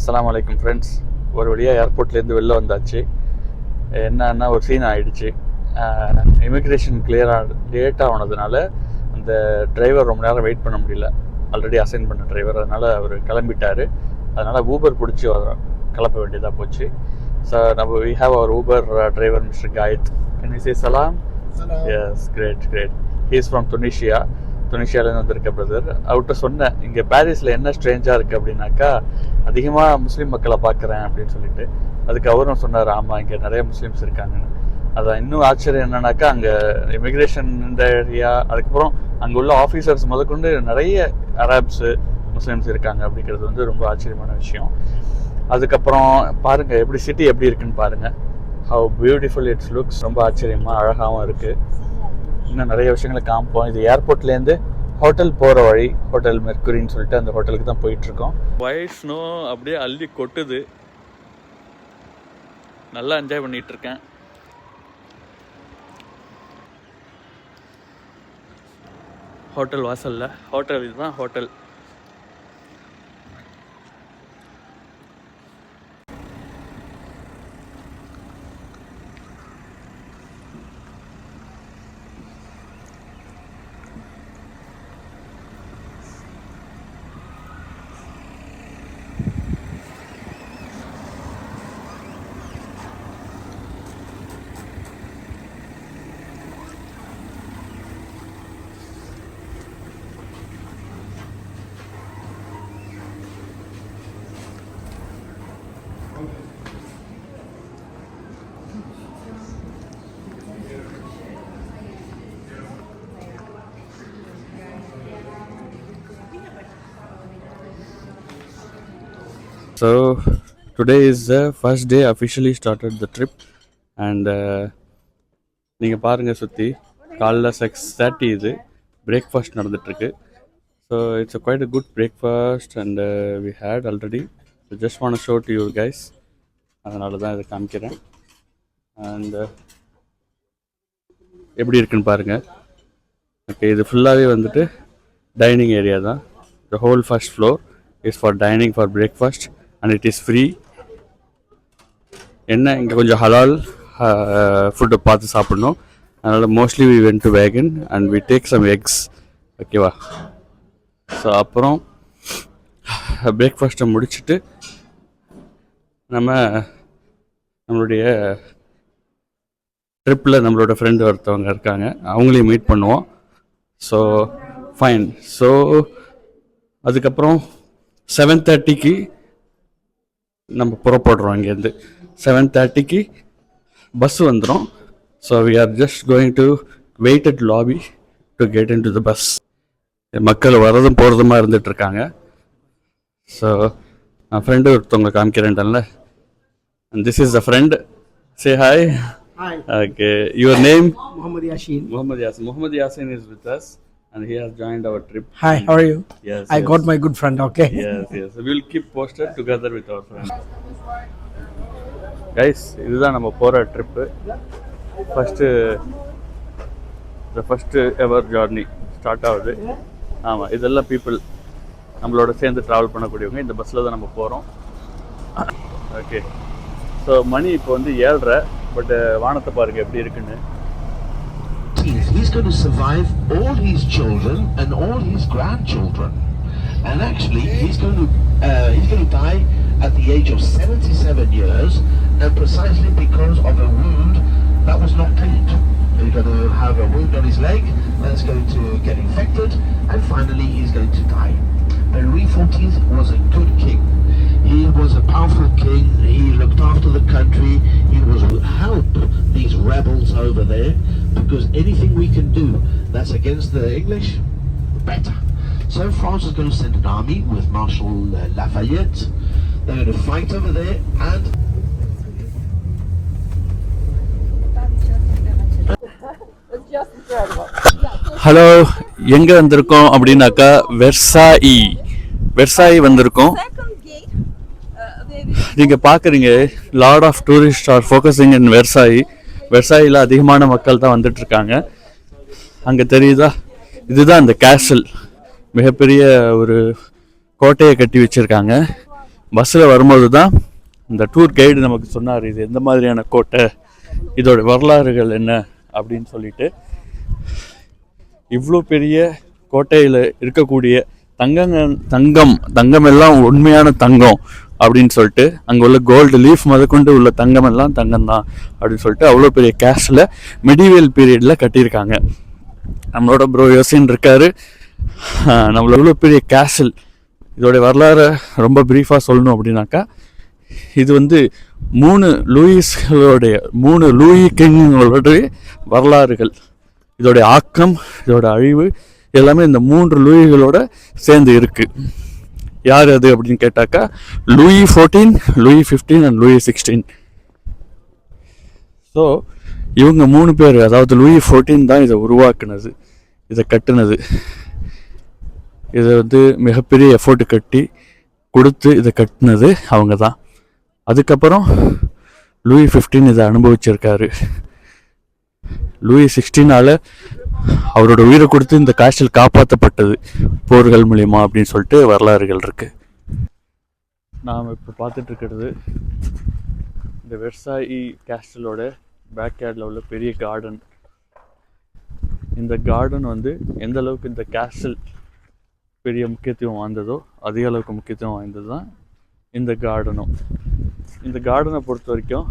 அஸ்ஸலாமு அலைக்கும் ஃப்ரெண்ட்ஸ். ஒரு வழியாக ஏர்போர்ட்லேருந்து வெளில வந்தாச்சு. என்னன்னா ஒரு சீன் ஆகிடுச்சு. இமிக்ரேஷன் லேட் ஆனதுனால அந்த டிரைவர் ரொம்ப நேரம் வெயிட் பண்ண முடியல. ஆல்ரெடி அசைன் பண்ண டிரைவர், அதனால் அவர் கிளம்பிட்டார். அதனால் ஊபர் பிடிச்சி கிளப்ப வேண்டியதாக போச்சு. ஸோ நம்ம we have our Uber driver Mister Khayat. Can you say சலாம்? Yes, great. He is from துனிஷியாவிலேருந்து வந்திருக்க பிரதர். அவர்கிட்ட சொன்னேன், இங்கே பாரிஸில் என்ன ஸ்ட்ரேஞ்சாக இருக்குது அப்படின்னாக்கா, அதிகமாக முஸ்லீம் மக்களை பார்க்குறேன் அப்படின்னு சொல்லிட்டு. அதுக்கு அவரும் சொன்னார், ஆமாம் இங்கே நிறைய முஸ்லீம்ஸ் இருக்காங்கன்னு. அதான் இன்னும் ஆச்சரியம் என்னன்னாக்கா, அங்கே இமிக்ரேஷன் இந்த ஏரியா, அதுக்கப்புறம் அங்கே உள்ள ஆஃபீஸர்ஸ் முதற்கொண்டு நிறைய அரேப்ஸு முஸ்லீம்ஸ் இருக்காங்க அப்படிங்கிறது ரொம்ப ஆச்சரியமான விஷயம். அதுக்கப்புறம் பாருங்கள் எப்படி சிட்டி எப்படி இருக்குன்னு பாருங்கள். Have beautiful it's looks. ரொம்ப ஆச்சரியமாக அழகாகவும் இருக்குது. இன்னும் நிறைய விஷயங்களை காமிப்போம். இது ஏர்போர்ட்லேருந்து ஹோட்டல் போகிற வழி, ஹோட்டல் மெர்க்குரின்னு சொல்லிட்டு அந்த ஹோட்டலுக்கு தான் போயிட்டுருக்கோம். ஒயிட் ஸ்னோ அப்படியே அள்ளி கொட்டுது. நல்லா என்ஜாய் பண்ணிகிட்ருக்கேன். ஹோட்டல் வாசலில் ஹோட்டல், இதுதான் hotel. So today is the first day officially started the trip, and நீங்கள் பாருங்கள் சுற்றி காலைல 6:30 இது பிரேக்ஃபாஸ்ட் நடந்துகிட்ருக்கு. So it's quite a good breakfast and we had already. So just want to show to you guys. அதனால தான் இதை காமிக்கிறேன். அண்ட் எப்படி இருக்குன்னு பாருங்கள். ஓகே, இது ஃபுல்லாகவே வந்துட்டு டைனிங் ஏரியா தான். The whole first floor is for dining, for breakfast, and it is free. என்ன இங்கே கொஞ்சம் ஹலால் ஃபுட்டை பார்த்து சாப்பிட்ணும். அதனால் mostly we went to vegan and we take some eggs. ஓகேவா? ஸோ அப்புறம் பிரேக்ஃபாஸ்ட்டை முடிச்சுட்டு நம்மளுடைய ட்ரிப்பில் நம்மளோட ஃப்ரெண்டு ஒருத்தவங்க இருக்காங்க, அவங்களையும் மீட் பண்ணுவோம். So fine. ஸோ அதுக்கப்புறம் 7:30க்கு நம்ம புறப்படுறோம். இங்கேருந்து 7:30க்கு பஸ் வந்துடும். So we are just going to wait at lobby to get in to the bus. மக்கள் வரதும் போகிறதுமா இருந்துகிட்ருக்காங்க. ஸோ நான் ஃப்ரெண்டு ஒருத்தவங்க காமிக்கிறேன்டல. And this is the friend. Say hi. Okay, your name? Muhammad Yasin is with us. And he has joined our trip. Hi, how are you? Yes, I got my good friend, okay? Yes. We'll keep posted together with our friend. Guys, இதுதான் நம்ம போகிற trip. the first ever journey start ஆகுது. ஆமாம், இதெல்லாம் people நம்மளோட சேர்ந்து travel பண்ணக்கூடியவங்க. இந்த பஸ்ஸில் தான் நம்ம போகிறோம். ஓகே, ஸோ மணி இப்போ வந்து 7:30. பட் வானத்தை பாருங்கள் எப்படி இருக்குன்னு. He's going to survive all his children and all his grandchildren, and actually he's going to die at the age of 77 years, and precisely because of a wound that was not cleaned. He's going to have a wound on his leg that's going to get infected, and finally he's going to die. But Louis XIV was a good king. He was a powerful king. He looked after the country. He was to help these rebels over there, because anything we can do that's against the English, better. So France is going to send an army with Marshal Lafayette. They're going to fight over there, and hello, எங்கே வந்திருக்கோம் அப்படின்னாக்கா Versailles வந்திருக்கோம். நீங்கள் பார்க்குறீங்க, lot of tourist are focusing in வெர்சாயில் அதிகமான மக்கள் தான் வந்துட்டுருக்காங்க. அங்கே தெரியுதா, இதுதான் அந்த கேசல். மிகப்பெரிய ஒரு கோட்டையை கட்டி வச்சுருக்காங்க. பஸ்ஸில் வரும்போது தான் இந்த டூர் கைடு நமக்கு சொன்னார், இது எந்த மாதிரியான கோட்டை, இதோட வரலாறுகள் என்ன அப்படின்னு சொல்லிட்டு. இவ்வளோ பெரிய கோட்டையில் இருக்கக்கூடிய தங்கம் எல்லாம் உண்மையான தங்கம் அப்படின்னு சொல்லிட்டு, அங்கே உள்ள கோல்டு லீஃப் முதற்கொண்டு உள்ள தங்கம் எல்லாம் தங்கம் தான் அப்படின்னு சொல்லிட்டு அவ்வளோ பெரிய கேஷில் மெடிவியல் பீரியடில் கட்டியிருக்காங்க. நம்மளோட ப்ரோ யோசின் இருக்காரு. நம்மள எவ்வளோ பெரிய கேஷல், இதோடைய வரலாறு ரொம்ப ப்ரீஃபாக சொல்லணும் அப்படின்னாக்கா, இது வந்து 3 லூயி கிங்குகளுடைய வரலாறுகள், இதோடைய ஆக்கம், இதோட அழிவு எல்லாமே இந்த 3 லூயிகளோட சேர்ந்து இருக்கு. யார் அது அப்படின்னு கேட்டாக்கா, Louis 14, Louis 15 and Louis 16. So இவங்க 3 பேர், அதாவது லூயி 14 தான் இதை உருவாக்குனது, இதை கட்டுனது. இதை வந்து மிகப்பெரிய எஃபோர்ட் கட்டி கொடுத்து இதை கட்டினது அவங்க தான். அதுக்கப்புறம் லூயி 15 இதை அனுபவிச்சிருக்காரு. லூயி 16 அவரோட உயிரை கொடுத்து இந்த காஸ்டல் காப்பாற்றப்பட்டது போர்கள் மூலியமா அப்படின்னு சொல்லிட்டு வரலாறுகள் இருக்கு. நாம் இப்போ பார்த்துட்டு இருக்கிறது இந்த வெர்சாயி கேஸ்டலோட பேக்யார்டில் உள்ள பெரிய கார்டன். இந்த கார்டன் வந்து எந்த அளவுக்கு இந்த கேஸ்டல் பெரிய முக்கியத்துவம் வாய்ந்ததோ அதே அளவுக்கு முக்கியத்துவம் வாய்ந்தது தான் இந்த கார்டனும். இந்த கார்டனை பொறுத்த வரைக்கும்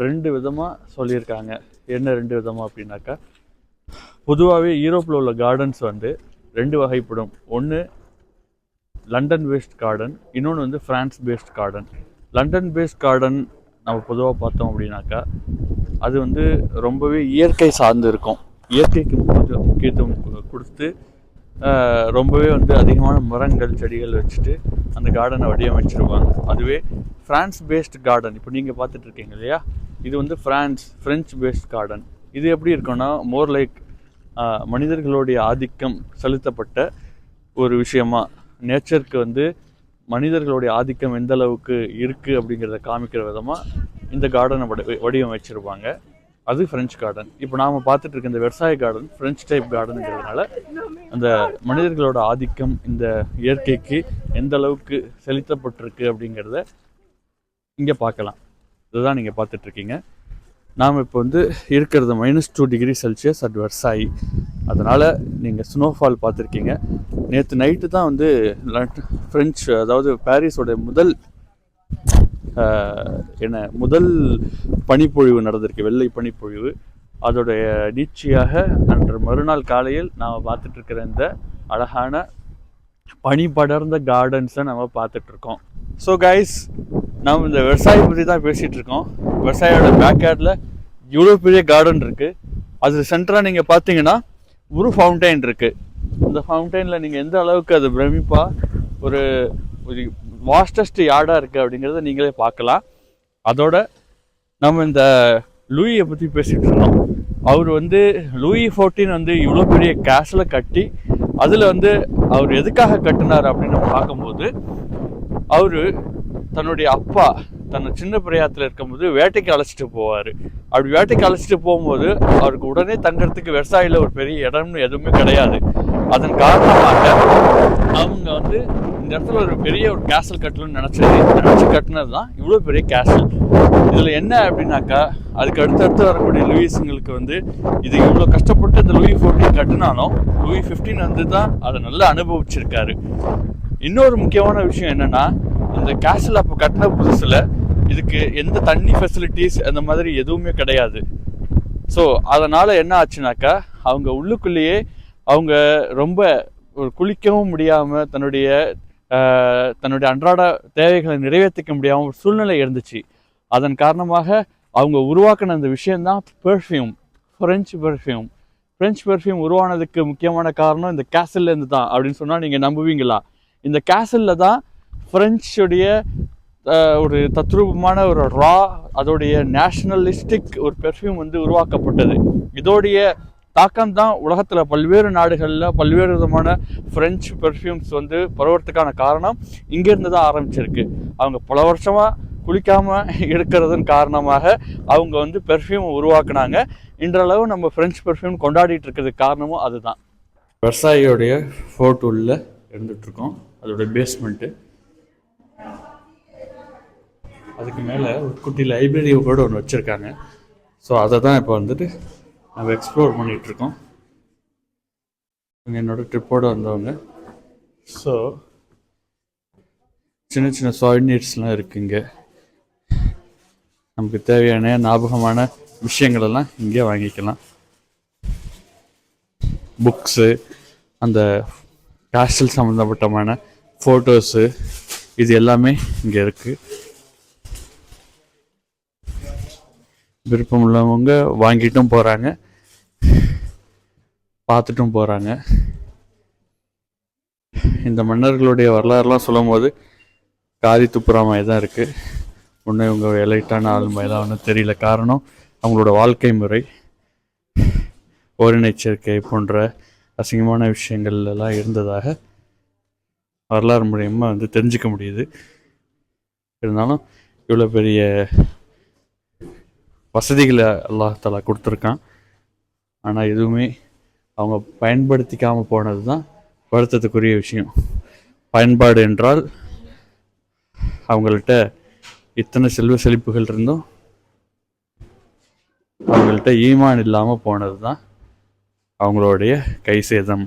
2 விதமாக சொல்லியிருக்காங்க. என்ன 2 விதமாக அப்படின்னாக்கா, பொதுவாகவே யூரோப்பில் உள்ள கார்டன்ஸ் வந்து 2 வகைப்படும். ஒன்று லண்டன் பேஸ்ட் கார்டன், இன்னொன்று வந்து France based garden. London based garden நம்ம பொதுவாக பார்த்தோம் அப்படின்னாக்கா, அது வந்து ரொம்பவே இயற்கை சார்ந்து இருக்கும். இயற்கைக்கு முக்கியத்துவம் கொடுத்து ரொம்பவே வந்து அதிகமான மரங்கள் செடிகள் வச்சுட்டு அந்த கார்டனை வடிவமைச்சிருவாங்க. அதுவே ஃப்ரான்ஸ் பேஸ்ட் கார்டன் இப்போ நீங்கள் பார்த்துட்டு இருக்கீங்க இல்லையா, இது வந்து ஃப்ரெஞ்ச் பேஸ்ட் கார்டன். இது எப்படி இருக்குன்னா, மோர் லைக் மனிதர்களுடைய ஆதிக்கம் செலுத்தப்பட்ட ஒரு விஷயமா, நேச்சருக்கு வந்து மனிதர்களுடைய ஆதிக்கம் எந்த அளவுக்கு இருக்குது அப்படிங்கிறத காமிக்கிற விதமாக இந்த கார்டனை வடிவமைச்சிருப்பாங்க. அது ஃப்ரெஞ்ச் கார்டன். இப்போ நாம் பார்த்துட்டு இருக்க இந்த வெர்சாய் கார்டன் ஃப்ரெஞ்ச் டைப் கார்டனுங்கிறதுனால அந்த மனிதர்களோட ஆதிக்கம் இந்த இயற்கைக்கு எந்த அளவுக்கு செலுத்தப்பட்டிருக்கு அப்படிங்கிறத இங்கே பார்க்கலாம். இதுதான் நீங்கள் பார்த்துட்ருக்கீங்க. நாம் இப்போ வந்து இருக்கிறது -2 டிகிரி செல்சியஸ் அட் வெர்சாய். அதனால் நீங்கள் ஸ்னோஃபால் பார்த்துருக்கீங்க. நேற்று நைட்டு தான் வந்து ஃப்ரெஞ்ச், அதாவது பாரிஸோட முதல் பனிப்பொழிவு நடந்திருக்கு, வெள்ளை பனிப்பொழிவு. அதோடைய நீட்சியாக அன்று மறுநாள் காலையில் நாம் பார்த்துட்டு இருக்கிற இந்த அழகான பனி படர்ந்த கார்டன்ஸை நம்ம பார்த்துட்ருக்கோம். ஸோ கைஸ், நம்ம இந்த வெர்சாய் பற்றி தான் பேசிகிட்டு இருக்கோம். வெர்சாயோட பேக்யார்டில் இவ்வளோ பெரிய கார்டன் இருக்குது. அது சென்டராக நீங்கள் பார்த்தீங்கன்னா ஒரு ஃபவுண்டைன் இருக்குது. அந்த ஃபவுண்டைனில் நீங்கள் எந்த அளவுக்கு அது பிரமிப்பாக ஒரு வாஸ்டஸ்ட் யார்டாக இருக்குது அப்படிங்கிறத நீங்களே பார்க்கலாம். அதோட நம்ம இந்த லூயியை பற்றி பேசிகிட்டு இருந்தோம். அவர் வந்து லூயி 14 வந்து இவ்வளோ பெரிய கேஷில் கட்டி அதில் வந்து அவர் எதுக்காக கட்டினார் அப்படின்னு பார்க்கும்போது, அவர் தன்னுடைய அப்பா தன்னை சின்ன பிராயத்தில் இருக்கும்போது வேட்டைக்கு அழைச்சிட்டு போவார். அப்படி வேட்டைக்கு அழைச்சிட்டு போகும்போது அவருக்கு உடனே தங்கறதுக்கு வெர்சாயில் ஒரு பெரிய இடம்னு எதுவுமே கிடையாது. அதன் காரணமாக அவங்க வந்து இந்த இடத்துல ஒரு பெரிய ஒரு கேசல் கட்டணும்னு நினச்சி கட்டினது தான் இவ்வளோ பெரிய கேசல். இதில் என்ன அப்படின்னாக்கா, அதுக்கு அடுத்தடுத்து வரக்கூடிய லூயிஸுங்களுக்கு வந்து இது இவ்வளோ கஷ்டப்பட்டு இந்த லூயி 14 கட்டினாலும் லூயி 15 வந்து தான் அதை நல்லா அனுபவிச்சிருக்காரு. இன்னொரு முக்கியமான விஷயம் என்னென்னா, இந்த கேசல் அப்போ கட்டின புதுசில் இதுக்கு எந்த தண்ணி ஃபெசிலிட்டிஸ் அந்த மாதிரி எதுவுமே கிடையாது. ஸோ அதனால் என்ன ஆச்சுனாக்கா, அவங்க உள்ளுக்குள்ளேயே அவங்க ரொம்ப ஒரு குளிக்கவும் முடியாமல் தன்னுடைய அன்றாட தேவைகளை நிறைவேற்றிக்க முடியாமல் ஒரு சூழ்நிலை இருந்துச்சு. அதன் காரணமாக அவங்க உருவாக்கின அந்த விஷயந்தான் பெர்ஃப்யூம், ஃப்ரெஞ்ச் பெர்ஃப்யூம் உருவானதுக்கு முக்கியமான காரணம் இந்த கேசல்லேருந்து தான் அப்படின்னு சொன்னால் நீங்கள் நம்புவீங்களா? இந்த கேசலில் தான் ஃப்ரெஞ்சுடைய ஒரு தத்ரூபமான ஒரு அதோடைய நேஷனலிஸ்டிக் ஒரு பெர்ஃப்யூம் வந்து உருவாக்கப்பட்டது. இதோடைய தாக்கம் தான் உலகத்தில் பல்வேறு நாடுகளில் பல்வேறு விதமான ஃப்ரெஞ்சு பெர்ஃப்யூம்ஸ் வந்து பரவறதுக்கான காரணம் இங்கேருந்து தான் ஆரம்பிச்சிருக்கு. அவங்க பல வருஷமாக குளிக்காமல் இருக்கிறதன் காரணமாக அவங்க வந்து பெர்ஃப்யூம் உருவாக்குனாங்க. இன்றளவு நம்ம ஃப்ரெஞ்ச் பெர்ஃப்யூம் கொண்டாடிட்டு இருக்கிறதுக்கு காரணமும் அதுதான். வெர்சாயோடைய ஃபோர்ட் உள்ள இருந்துகிட்ருக்கோம், அதோடைய பேஸ்மெண்ட்டு. அதுக்கு மேலே ஒரு குட்டி லைப்ரரி கூட ஒன்று வச்சுருக்காங்க. ஸோ அதை தான் இப்போ வந்துட்டு நம்ம எக்ஸ்ப்ளோர் பண்ணிகிட்ருக்கோம். என்னோடய ட்ரிப்போடு வந்தவங்க. ஸோ சின்ன சின்ன சாய்னீட்ஸ்லாம் இருக்குங்க. நமக்கு தேவையான ஞாபகமான விஷயங்களெல்லாம் இங்கே வாங்கிக்கலாம். புக்ஸு, அந்த கேஸ்டல் சம்மந்தப்பட்டமான ஃபோட்டோஸு, இது எல்லாமே இங்கே இருக்குது. விருப்பம் உள்ளவங்க வாங்கிட்டும் போகிறாங்க, பார்த்துட்டும் போகிறாங்க. இந்த மன்னர்களுடைய வரலாறுலாம் சொல்லும் போது காரி துப்புரா மாதிரி தான் இருக்குது. ஒன்றும் இவங்க எலைட்டான ஆளுமை தான் ஒன்றும் தெரியல. காரணம் அவங்களோட வாழ்க்கை முறை, ஓரினச்சேர்க்கை போன்ற அசிங்கமான விஷயங்கள் எல்லாம் இருந்ததாக வரலாறு மூலியமாக வந்து தெரிஞ்சுக்க முடியுது. இருந்தாலும் இவ்வளோ பெரிய வசதிகளை அல்லாஹ் தஆலா கொடுத்துருக்கான். ஆனால் எதுவுமே அவங்க பயன்படுத்திக்காமல் போனது தான் வருத்தத்துக்குரிய விஷயம். பயன்பாடு என்றால் அவங்கள்ட்ட இத்தனை செல்வ செழிப்புகள் இருந்தும் அவங்கள்ட்ட ஈமான் இல்லாமல் போனது தான் அவங்களுடைய கை சேதம்.